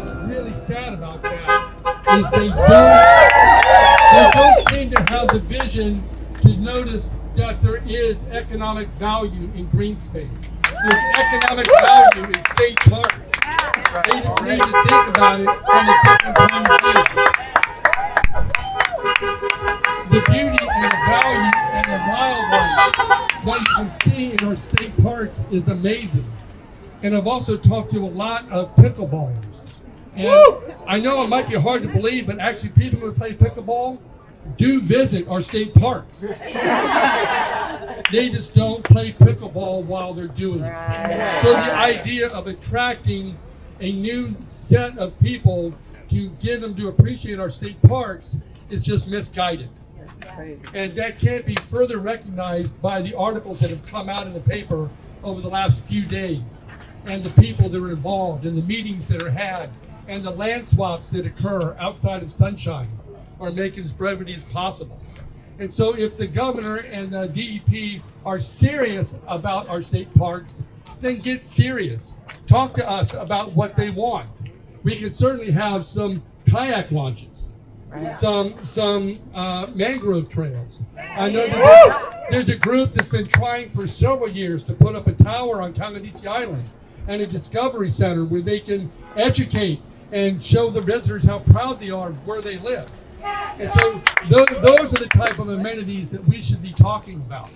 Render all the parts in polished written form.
what's really sad about that is they don't seem to have the vision to notice that there is economic value in green space. There's economic value in state parks. They just need to think about it from a different point of view. The beauty and the value and the wildlife that you can see in our state parks is amazing. And I've also talked to a lot of pickleballers. And I know it might be hard to believe, but actually people who play pickleball do visit our state parks. They just don't play pickleball while they're doing it. So the idea of attracting a new set of people to get them to appreciate our state parks is just misguided. And that can't be further recognized by the articles that have come out in the paper over the last few days, and the people that are involved, and the meetings that are had, and the land swaps that occur outside of Sunshine are making as brevity as possible. And so if the governor and the DEP are serious about our state parks, then get serious. Talk to us about what they want. We can certainly have some kayak launches, some mangrove trails. I know that there's a group that's been trying for several years to put up a tower on Kanganisi Island and a discovery center where they can educate and show the visitors how proud they are of where they live. And so those are the type of amenities that we should be talking about.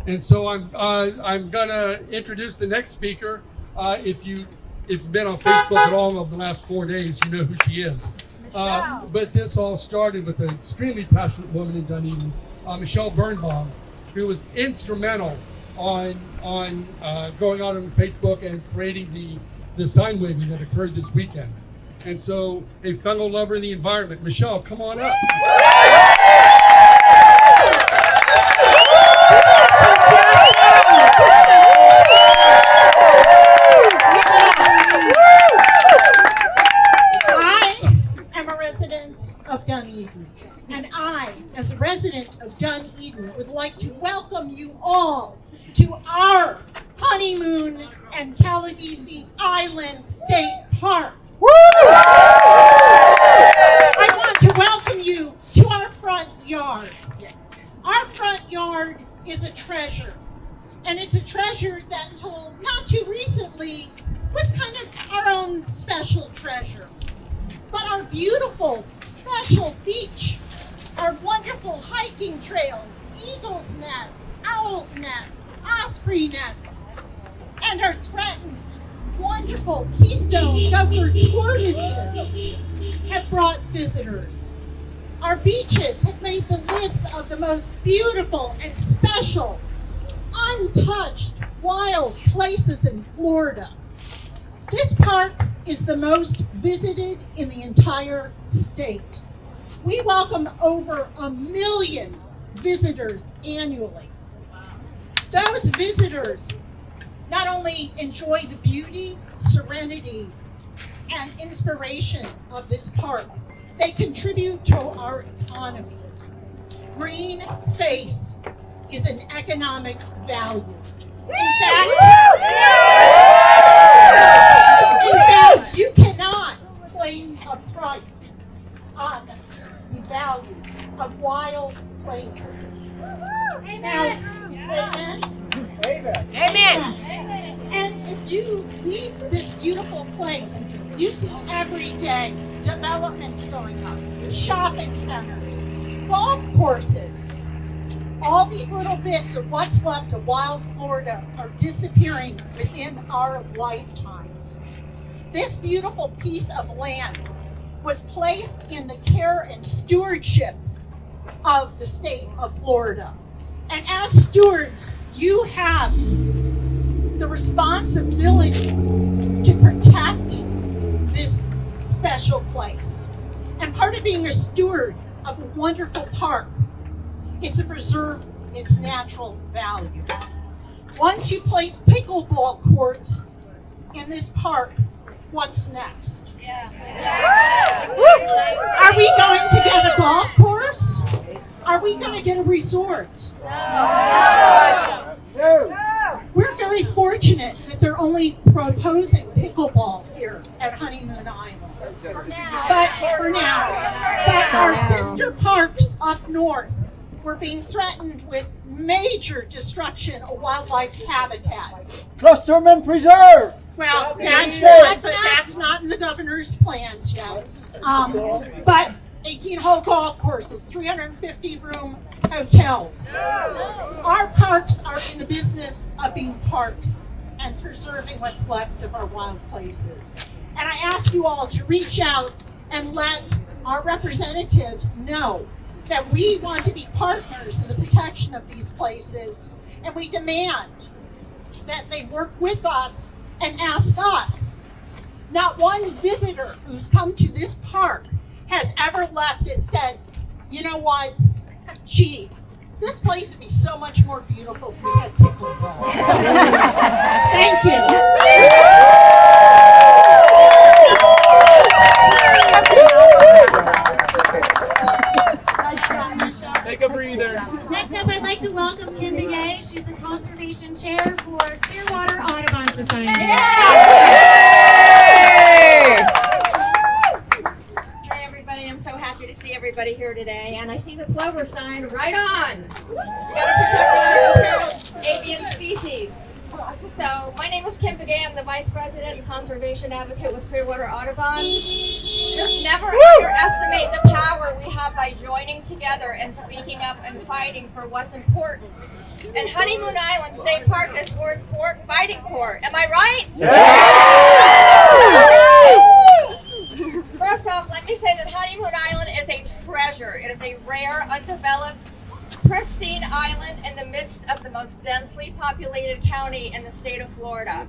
And so I'm gonna introduce the next speaker. If you've been on Facebook at all over the last 4 days, you know who she is. But this all started with an extremely passionate woman in Dunedin, Michelle Birnbaum, who was instrumental on going out on Facebook and creating the sign waving that occurred this weekend. And so a fellow lover of the environment, Michelle, come on up. I am a resident of Dunedin, and I, as a resident of Dunedin, would like to welcome you all to our Honeymoon and Kaladisi Island State Park. I want to welcome you to our front yard. Our front yard is a treasure, and it's a treasure that until not too recently was kind of our own special treasure. But our beautiful, special beach, our wonderful hiking trails, eagle's nest, owl's nest, osprey nest, and our threatened wonderful keystone gopher tortoises have brought visitors. Our beaches have made the list of the most beautiful and special, untouched, wild places in Florida. This park is the most visited in the entire state. We welcome over 1 million visitors annually. Those visitors not only enjoy the beauty, serenity, and inspiration of this park, they contribute to our economy. Green space is an economic value. In fact, you cannot place a price on the value of wild places. Amen. Amen. Amen. And if you leave this beautiful place, you see every day developments going on, shopping centers, golf courses. All these little bits of what's left of wild Florida are disappearing within our lifetimes. This beautiful piece of land was placed in the care and stewardship of the state of Florida. And as stewards, you have the responsibility to protect this special place. And part of being a steward of a wonderful park is to preserve its natural value. Once you place pickleball courts in this park, what's next? Are we going to get a golf course? Are we going to get a resort? No. We're very fortunate that they're only proposing pickleball here at Honeymoon Island. But for now, but our sister parks up north were being threatened with major destruction of wildlife habitat. Custom and preserve. Well, that's not in the governor's plans yet. But 18-hole golf courses, 350-room hotels. Our parks are in the business of being parks and preserving what's left of our wild places. And I ask you all to reach out and let our representatives know that we want to be partners in the protection of these places, and we demand that they work with us and ask us. Not one visitor who's come to this park has ever left and said, you know what, gee, this place would be so much more beautiful if we had pickleball. Thank you. Take a breather. Next up, I'd like to welcome Kim Begay. She's the Conservation Chair for Clearwater Audubon Society. Hi everybody, I'm so happy to see everybody here today, and I see the plover sign right on. We gotta protect the avian species. So my name is Kim Begay. I'm the Vice President and Conservation Advocate with Clearwater Audubon. Just never underestimate the power we have by joining together and speaking up and fighting for what's important. And Honeymoon Island State Park is worth fighting for. Am I right? Yeah! First off, let me say that Honeymoon Island is a treasure. It is a rare, undeveloped, pristine island in the midst of the most densely populated county in the state of Florida.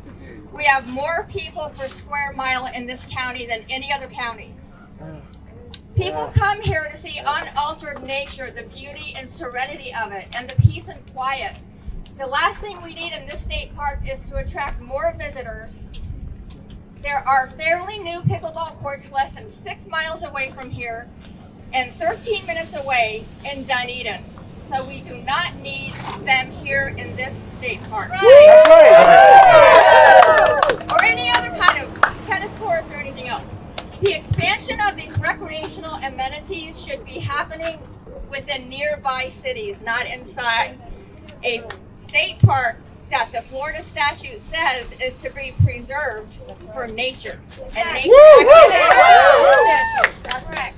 We have more people per square mile in this county than any other county. People come here to see unaltered nature, the beauty and serenity of it, and the peace and quiet. The last thing we need in this state park is to attract more visitors. There are fairly new pickleball courts less than 6 miles away from here and 13 minutes away in Dunedin. So we do not need them here in this state park. That's right. Or any other kind of tennis courts or anything else. The expansion of these recreational amenities should be happening within nearby cities, not inside. A state park that the Florida statute says is to be preserved for nature. And nature activities. That's right.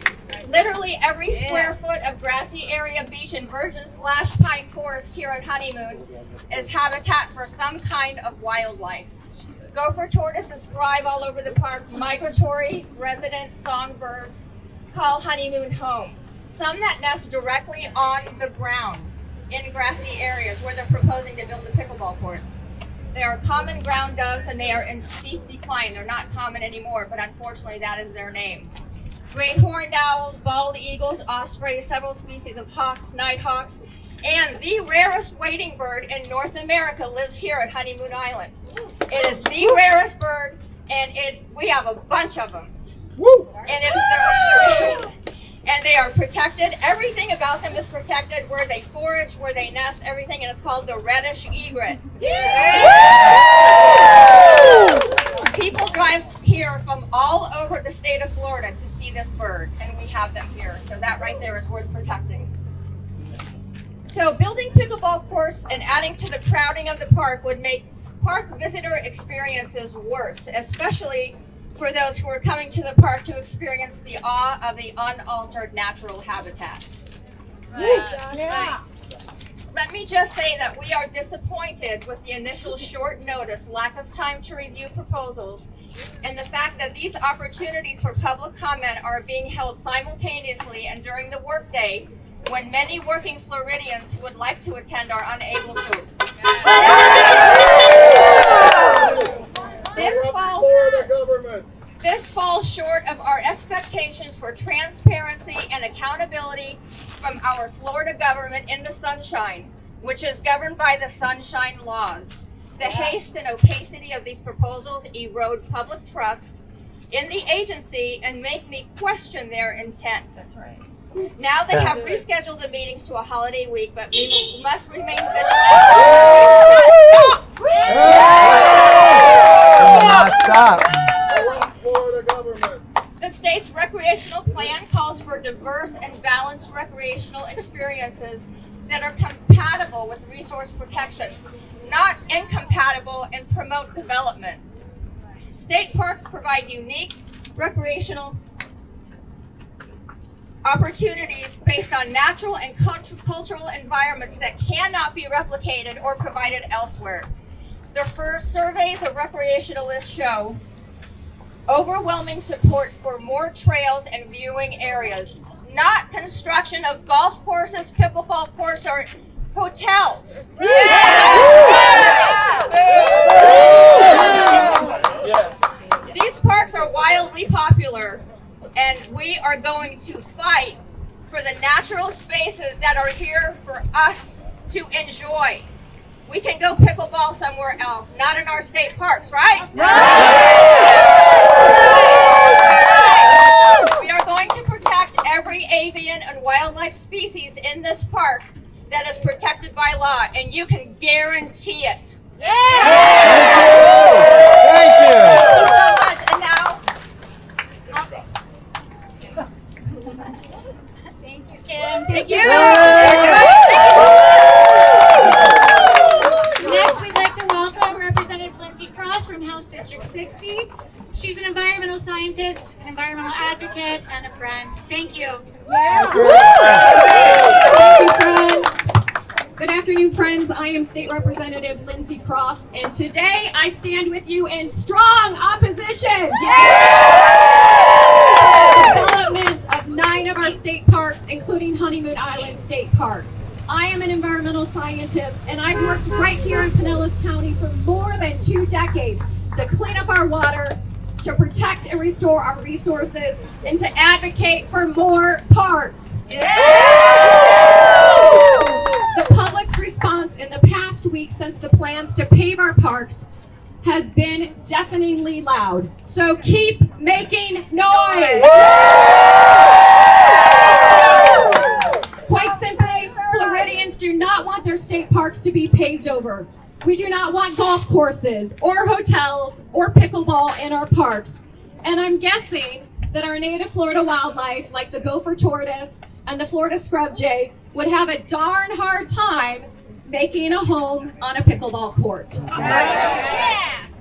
Literally every square foot of grassy area beach and virgin/pine forest here at Honeymoon is habitat for some kind of wildlife. Gopher tortoises thrive all over the park. Migratory resident songbirds call Honeymoon home. Some that nest directly on the ground in grassy areas where they're proposing to build the pickleball courts. They are common ground doves and they are in steep decline. They're not common anymore, but unfortunately that is their name. Great horned owls, bald eagles, ospreys, several species of hawks, nighthawks, and the rarest wading bird in North America lives here at Honeymoon Island. It is the rarest bird, and we have a bunch of them. And they are protected. Everything about them is protected. Where they forage, where they nest, everything, and it's called the reddish egret. People drive here from all over the state of Florida to see this bird, and we have them here. So that right there is worth protecting. So building pickleball courts and adding to the crowding of the park would make park visitor experiences worse, especially for those who are coming to the park to experience the awe of the unaltered natural habitats. Right. Let me just say that we are disappointed with the initial short notice, lack of time to review proposals, and the fact that these opportunities for public comment are being held simultaneously and during the workday when many working Floridians who would like to attend are unable to. This falls short of our expectations for transparency and accountability from our Florida government in the sunshine, which is governed by the sunshine laws. The haste and opacity of these proposals erode public trust in the agency and make me question their intent. That's right. Now they have rescheduled the meetings to a holiday week, but we must remain vigilant. Stop! Stop. The state's recreational plan calls for diverse and balanced recreational experiences that are compatible with resource protection, not incompatible, and promote development. State parks provide unique recreational opportunities based on natural and cultural environments that cannot be replicated or provided elsewhere. The first surveys of recreationalists show overwhelming support for more trails and viewing areas, not construction of golf courses, pickleball courts, or hotels. These parks are wildly popular, and we are going to fight for the natural spaces that are here for us to enjoy. We can go pickleball somewhere else, not in our state parks, right? We are going to protect every avian and wildlife species in this park that is protected by law, and you can guarantee it. Thank you. Thank you so much. And now, Thank you, Kim. thank you. Next, we'd like to welcome Representative Lindsay Cross from House District 60. She's an environmental scientist, an environmental advocate, and a friend. Thank you. Thank you, friends. Good afternoon, friends. I am State Representative Lindsay Cross, and today I stand with you in strong opposition. Development of 9 of our state parks, including Honeymoon Island State Park. I am an environmental scientist, and I've worked right here in Pinellas County for more than 2 decades to clean up our water, to protect and restore our resources, and to advocate for more parks. The public's response in the past week since the plans to pave our parks has been deafeningly loud. So keep making noise. Quite simply, Floridians do not want their state parks to be paved over. We do not want golf courses or hotels or pickleball in our parks. And I'm guessing that our native Florida wildlife, like the gopher tortoise and the Florida scrub jay, would have a darn hard time making a home on a pickleball court.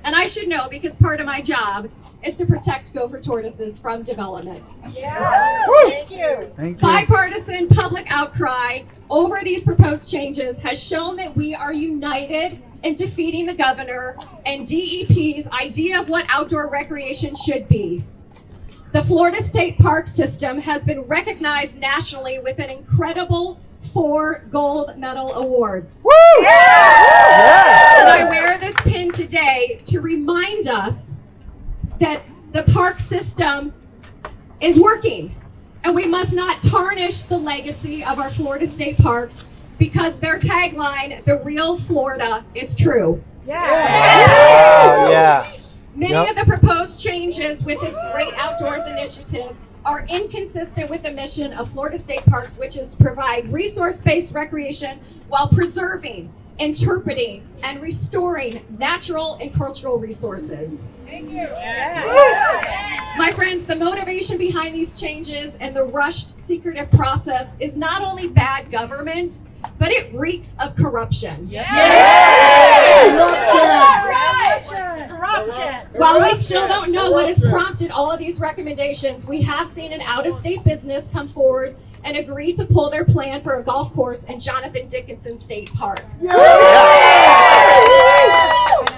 And I should know, because part of my job is to protect gopher tortoises from development. Thank you. Bipartisan public outcry over these proposed changes has shown that we are united in defeating the governor and DEP's idea of what outdoor recreation should be. The Florida State Park system has been recognized nationally with an incredible 4 gold medal awards. Woo! Yes. And I wear this pin today to remind us that the park system is working, and we must not tarnish the legacy of our Florida state parks because their tagline, "The real Florida," is true. Oh, yeah. Many of the proposed changes with this great outdoors initiative are inconsistent with the mission of Florida State Parks, which is to provide resource-based recreation while preserving, interpreting, and restoring natural and cultural resources. My friends, the motivation behind these changes and the rushed, secretive process is not only bad government, but it reeks of corruption. While we still don't know what has prompted all of these recommendations, we have seen an out-of-state business come forward and agree to pull their plan for a golf course in Jonathan Dickinson State Park.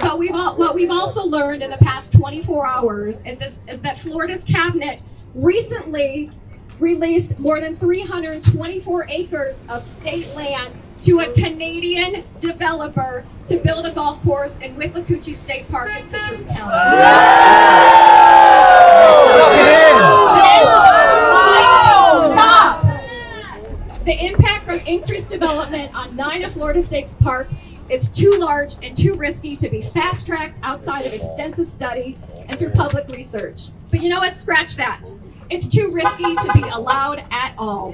But what we've also learned in the past 24 hours is that Florida's cabinet recently released more than 324 acres of state land to a Canadian developer to build a golf course in Withlacoochee State Park in Citrus County. Stop! The impact from increased development on 9 of Florida State's park is too large and too risky to be fast-tracked outside of extensive study and through public research. But you know what? Scratch that. It's too risky to be allowed at all.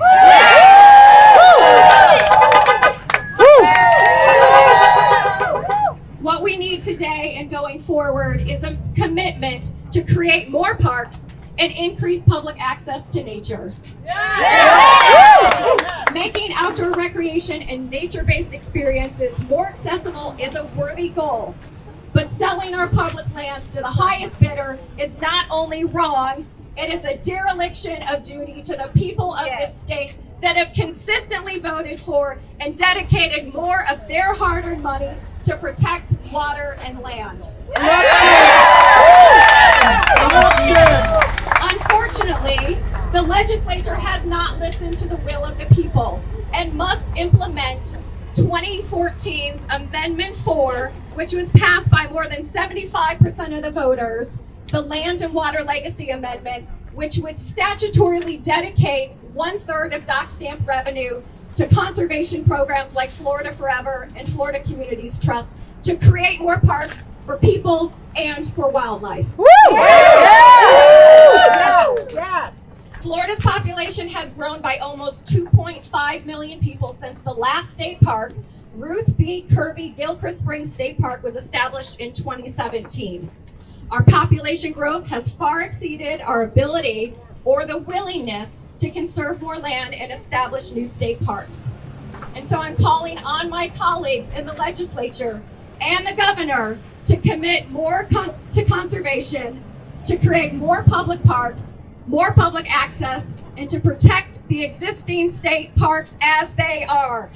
What What we need today and going forward is a commitment to create more parks and increase public access to nature. Making outdoor recreation and nature-based experiences more accessible is a worthy goal. But selling our public lands to the highest bidder is not only wrong, it is a dereliction of duty to the people of this state that have consistently voted for and dedicated more of their hard-earned money to protect water and land. Unfortunately, the legislature has not listened to the will of the people and must implement 2014's Amendment 4, which was passed by more than 75% of the voters, the Land and Water Legacy Amendment, which would statutorily dedicate 1/3 of dock stamp revenue to conservation programs like Florida Forever and Florida Communities Trust to create more parks for people and for wildlife. Florida's population has grown by almost 2.5 million people since the last state park, Ruth B. Kirby Gilchrist Springs State Park, was established in 2017. Our population growth has far exceeded our ability or the willingness to conserve more land and establish new state parks. And so I'm calling on my colleagues in the legislature and the governor to commit more to conservation, to create more public parks, more public access, and to protect the existing state parks as they are.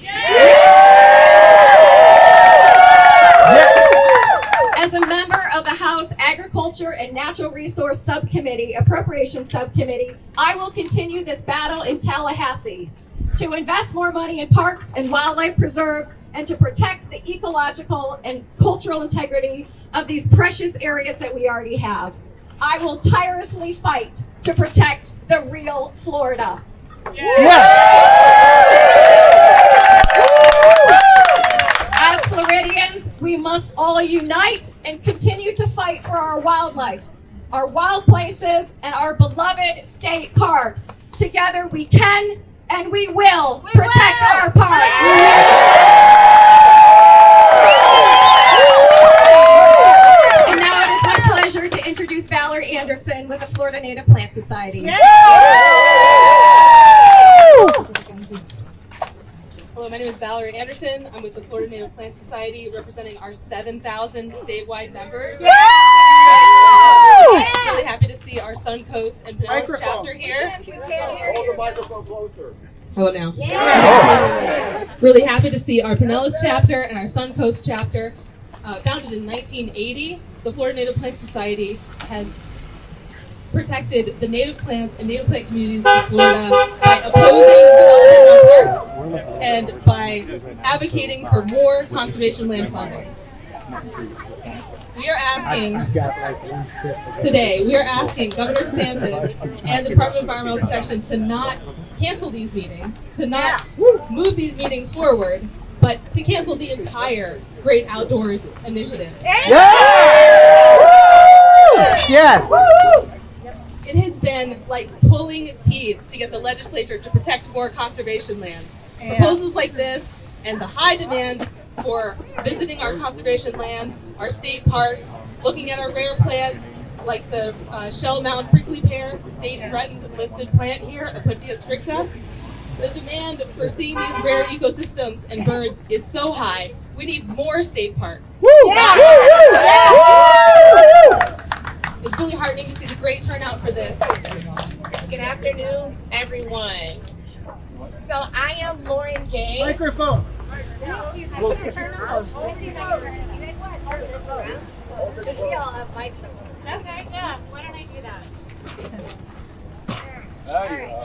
As a member of the House Agriculture and Natural Resource Subcommittee, Appropriations Subcommittee, I will continue this battle in Tallahassee to invest more money in parks and wildlife preserves and to protect the ecological and cultural integrity of these precious areas that we already have. I will tirelessly fight to protect the real Florida. As Floridians, we must all unite and continue to fight for our wildlife, our wild places, and our beloved state parks. Together we can and we will protect our parks. And now it is my pleasure to introduce Valerie Anderson with the Florida Native Plant Society. Hello, my name is Valerie Anderson. I'm with the Florida Native Plant Society, representing our 7,000 statewide members. Really happy to see our Suncoast and Pinellas chapter here. Hold the microphone closer. How about now? Really happy to see our Pinellas chapter and our Suncoast chapter. Founded in 1980, the Florida Native Plant Society has protected the native plants and native plant communities in Florida by opposing development of parks and by advocating for more conservation land funding. We are asking Governor DeSantis and the Department of Environmental Protection to not cancel these meetings, to not move these meetings forward, but to cancel the entire Great Outdoors Initiative. Yes. It has been like pulling teeth to get the legislature to protect more conservation lands. Proposals like this and the high demand for visiting our conservation lands, our state parks, looking at our rare plants like the Shell Mountain prickly pear, state threatened listed plant here, Apuntia stricta. The demand for seeing these rare ecosystems and birds is so high. We need more state parks. It's really heartening to see the great turnout for this. Good afternoon, everyone. So I am Lauren Gay. Microphone. Because we all have mics up. Okay, yeah. Why don't I do that?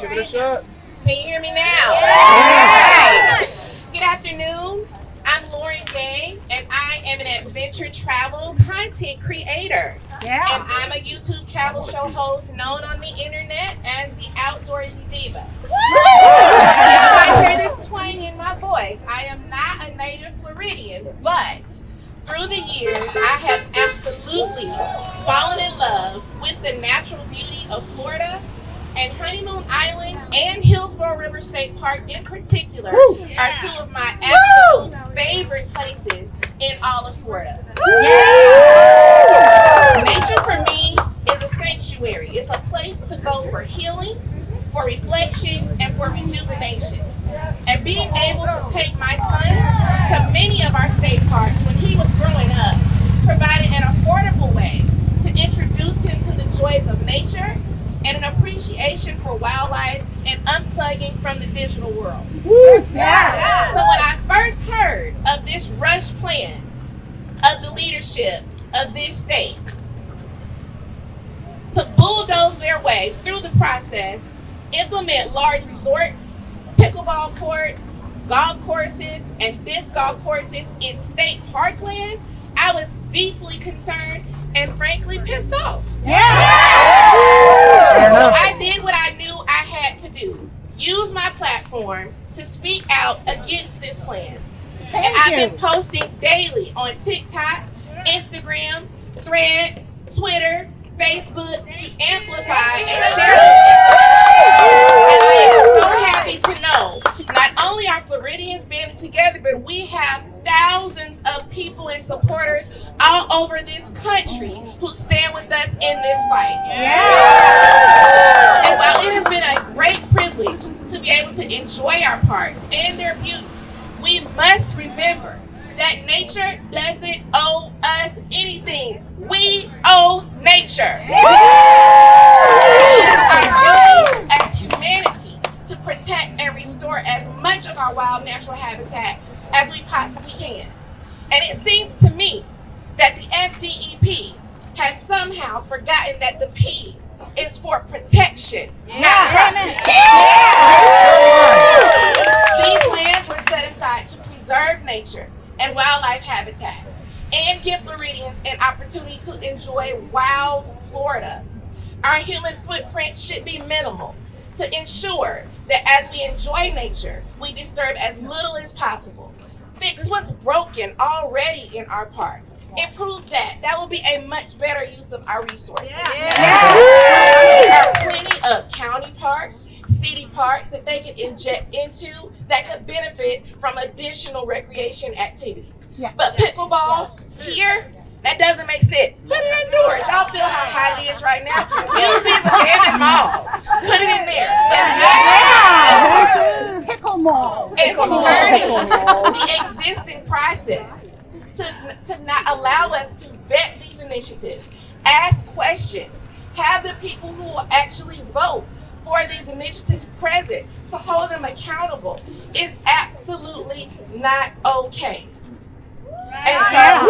Give it a shot. Can you hear me now? Alright. Good afternoon. I'm Lauren Gay, and I am an adventure travel content creator. And I'm a YouTube travel show host known on the internet as the Outdoorsy Diva. I hear this twang in my voice. I am not a native Floridian, but through the years, I have absolutely fallen in love with the natural beauty of Florida And Honeymoon Island and Hillsborough River State Park in particular are two of my absolute favorite places in all of Florida. Nature for me is a sanctuary. It's a place to go for healing, for reflection, and for rejuvenation. And being able to take my son to many of our state parks when he was growing up provided an affordable way to introduce him to the joys of nature and an appreciation for wildlife and unplugging from the digital world. So when I first heard of this rush plan of the leadership of this state to bulldoze their way through the process, implement large resorts, pickleball courts, golf courses, and disc golf courses in state parkland, I was deeply concerned and frankly pissed off. So I did what I knew I had to do. Use my platform to speak out against this plan. And I've been posting daily on TikTok, Instagram, Threads, Twitter, Facebook to amplify and share this. And I am so happy to know not only are Floridians banding together, but we have thousands of people and supporters all over this country who stand with us in this fight. And while it has been a great privilege to be able to enjoy our parks and their beauty, we must remember that nature doesn't owe us anything. We owe nature. It is our duty as humanity to protect and restore as much of our wild natural habitat as we possibly can. And it seems to me that the FDEP has somehow forgotten that the P is for protection, not profit. These lands were set aside to preserve nature and wildlife habitat and give Floridians an opportunity to enjoy wild Florida. Our human footprint should be minimal to ensure that as we enjoy nature, we disturb as little as possible. Fix what's broken already in our parks. Improve that. That will be a much better use of our resources. There are plenty of county parks, city parks that they could inject into that could benefit from additional recreation activities. But pickleball here, that doesn't make sense. Put it indoors. Y'all feel how hot it is right now? Use these abandoned malls. Put it in there. Pickle mall. And skirting the existing process to not allow us to vet these initiatives, ask questions, have the people who will actually vote for these initiatives present to hold them accountable is absolutely not okay. And so,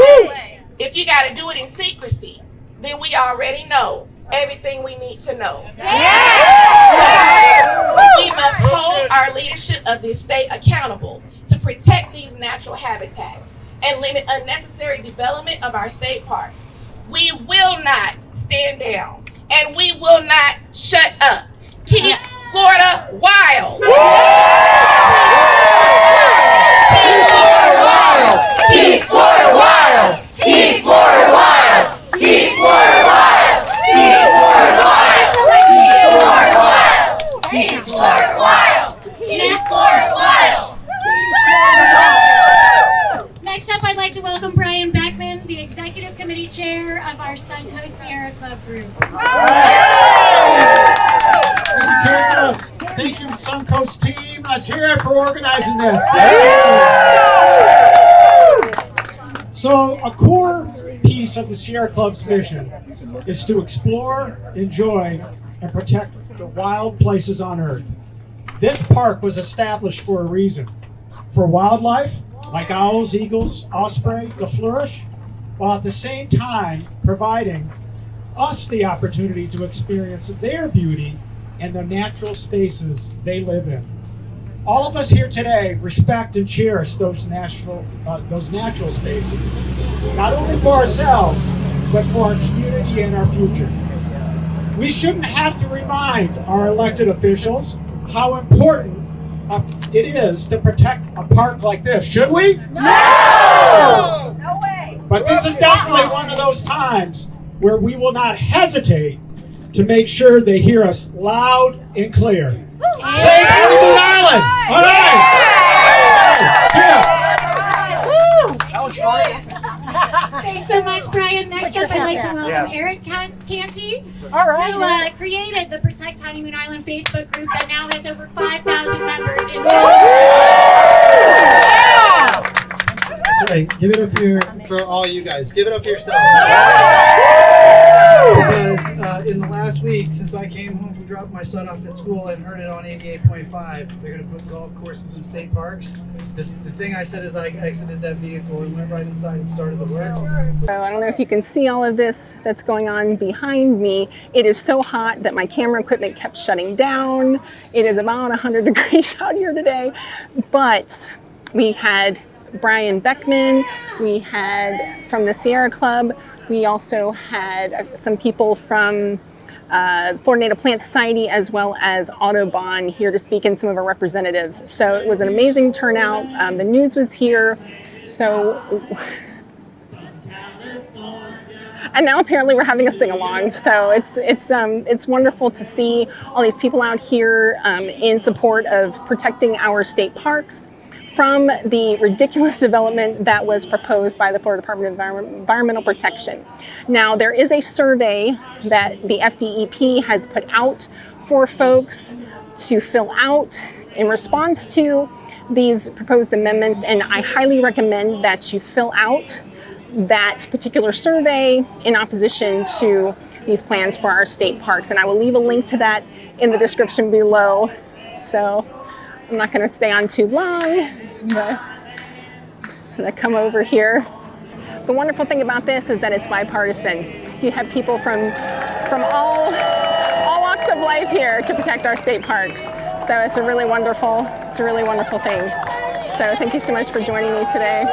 if you got to do it in secrecy, then we already know everything we need to know. We must hold our leadership of this state accountable to protect these natural habitats and limit unnecessary development of our state parks. We will not stand down, and we will not shut up. Keep Florida wild. Keep Florida wild. Keep Florida wild. Keep Florida wild. Keep Florida wild. Keep Florida wild. Keep Florida wild. Keep Florida wild. Next up, I'd like to welcome Brian Beckman, the Executive Committee Chair of our Suncoast Sierra Club Group. Thank you, Suncoast team. Let's hear it for organizing this. So, a core piece of the Sierra Club's mission is to explore, enjoy, and protect the wild places on Earth. This park was established for a reason. For wildlife, like owls, eagles, osprey, to flourish, while at the same time providing us the opportunity to experience their beauty and the natural spaces they live in. All of us here today respect and cherish those natural spaces, not only for ourselves, but for our community and our future. We shouldn't have to remind our elected officials how important it is to protect a park like this, should we? No! No way! But this is definitely one of those times where we will not hesitate to make sure they hear us loud and clear. Save Honeymoon Island! All right! Yeah. Thanks so much, Brian. Next up, I'd like to welcome Eric Canty, who created the Protect Honeymoon Island Facebook group that now has over 5,000 members in That's right. Give it up here for all you guys. Give it up for yourselves. Because in the last week, since I came home from dropping my son off at school and heard it on 88.5, they're going to put golf courses in state parks. The thing I said is I exited that vehicle and went right inside and started the work. So I don't know if you can see all of this that's going on behind me. It is so hot that my camera equipment kept shutting down. It is about 100 degrees out here today. But we had Brian Beckman, we had from the Sierra Club, we also had some people from Florida Native Plant Society as well as Audubon here to speak, and some of our representatives. So it was an amazing turnout. The news was here. So, and now apparently we're having a sing-along. So it's wonderful to see all these people out here in support of protecting our state parks from the ridiculous development that was proposed by the Florida Department of Environmental Protection. Now, there is a survey that the FDEP has put out for folks to fill out in response to these proposed amendments, and I highly recommend that you fill out that particular survey in opposition to these plans for our state parks. And I will leave a link to that in the description below. So I'm not going to stay on too long, but should I come over here? The wonderful thing about this is that it's bipartisan. You have people from all walks of life here to protect our state parks. So it's a really wonderful thing. So thank you so much for joining me today.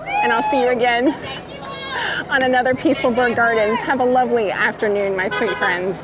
And I'll see you again on another Peaceful Bird Gardens. Have a lovely afternoon, my sweet friends.